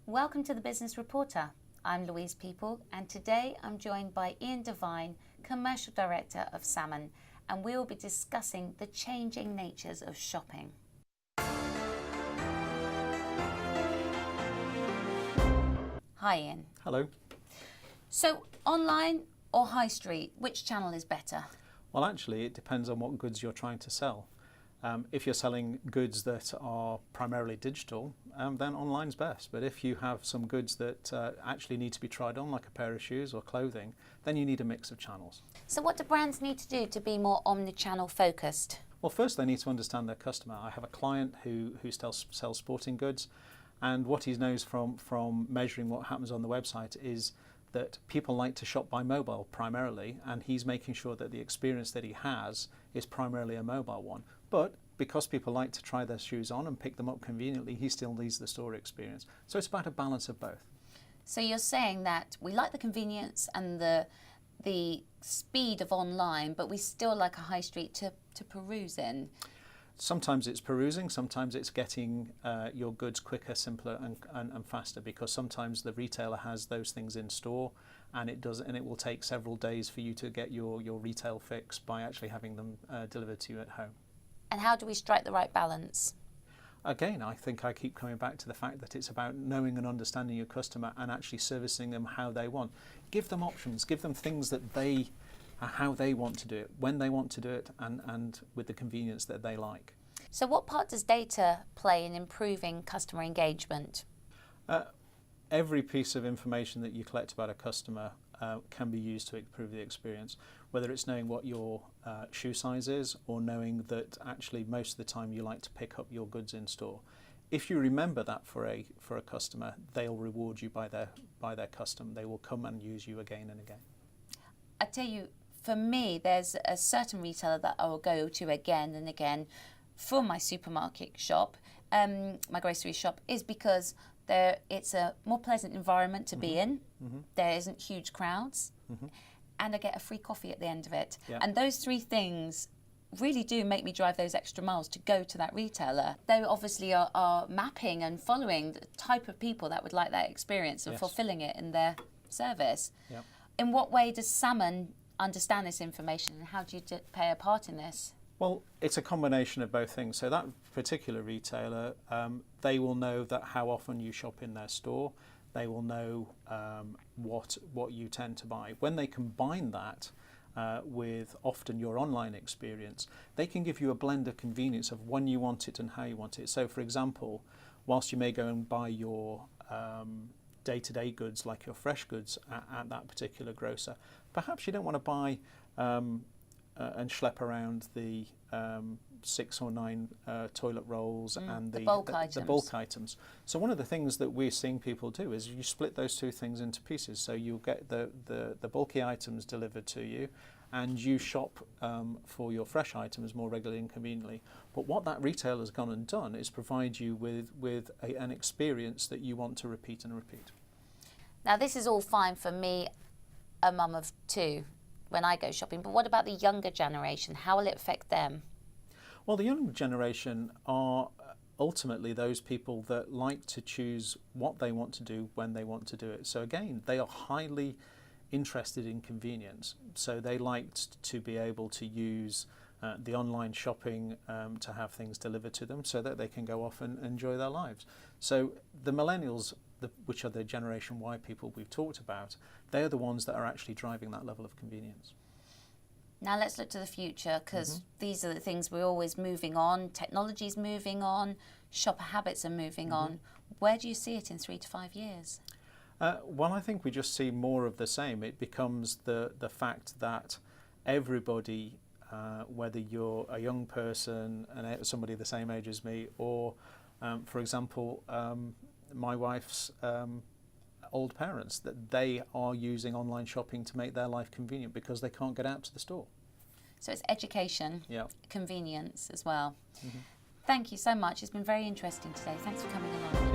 Welcome to the Business Reporter. I'm Louise People, and today I'm joined by Iain Devine, Commercial Director of Salmon, and we will be discussing the changing natures of shopping. Hi Iain. Hello. So online or high street, which channel is better? Well, actually, it depends on what goods you're trying to sell. If you're selling goods that are primarily digital, then online's best. But if you have some goods that actually need to be tried on, like a pair of shoes or clothing, then you need a mix of channels. So what do brands need to do to be more omni-channel focused? Well, first they need to understand their customer. I have a client who sells sporting goods, and what he knows from measuring what happens on the website is that people like to shop by mobile primarily, and he's making sure that the experience that he has is primarily a mobile one. But because people like to try their shoes on and pick them up conveniently, he still needs the store experience. So it's about a balance of both. So you're saying that we like the convenience and the speed of online, but we still like a high street to peruse in. Sometimes it's perusing, sometimes it's getting your goods quicker, simpler and faster, because sometimes the retailer has those things in store and it will take several days for you to get your retail fix by actually having them delivered to you at home. And how do we strike the right balance? Again, I think I keep coming back to the fact that it's about knowing and understanding your customer and actually servicing them how they want. Give them options, give them things that how they want to do it, when they want to do it, and with the convenience that they like. So what part does data play in improving customer engagement? Every piece of information that you collect about a customer can be used to improve the experience, whether it's knowing what your shoe size is or knowing that actually most of the time you like to pick up your goods in store. If you remember that for a customer, they'll reward you by their custom. They will come and use you again and again. I tell you, for me, there's a certain retailer that I will go to again and again for my supermarket shop, my grocery shop, is because it's a more pleasant environment to be in. Mm-hmm. There isn't huge crowds, mm-hmm. and I get a free coffee at the end of it. Yeah. And those three things really do make me drive those extra miles to go to that retailer. They obviously are mapping and following the type of people that would like that experience and fulfilling it in their service. Yep. In what way does Salmon understand this information, and how do you play a part in this? Well, it's a combination of both things. So that particular retailer, they will know that how often you shop in their store. They will know what you tend to buy. When they combine that with often your online experience, they can give you a blend of convenience of when you want it and how you want it. So, for example, whilst you may go and buy your day-to-day goods, like your fresh goods at that particular grocer, perhaps you don't want to buy and schlep around the 6 or 9 toilet rolls and the bulk items. So one of the things that we're seeing people do is you split those two things into pieces. So you'll get the bulky items delivered to you, and you shop for your fresh items more regularly and conveniently. But what that retailer's gone and done is provide you with an experience that you want to repeat and repeat. Now this is all fine for me, a mum of 2, when I go shopping, but what about the younger generation? How will it affect them? Well, the younger generation are ultimately those people that like to choose what they want to do when they want to do it. So again, they are highly interested in convenience. So they like to be able to use the online shopping to have things delivered to them so that they can go off and enjoy their lives. So the millennials, which are the Generation Y people we've talked about, they are the ones that are actually driving that level of convenience. Now let's look to the future, because these are the things we're always moving on. Technology's moving on, shopper habits are moving on. Where do you see it in 3 to 5 years? Well, I think we just see more of the same. It becomes the fact that everybody, whether you're a young person and somebody the same age as me, or for example, my wife's old parents, that they are using online shopping to make their life convenient because they can't get out to the store. So it's education, convenience as well. Thank you so much. It's been very interesting today. Thanks for coming along.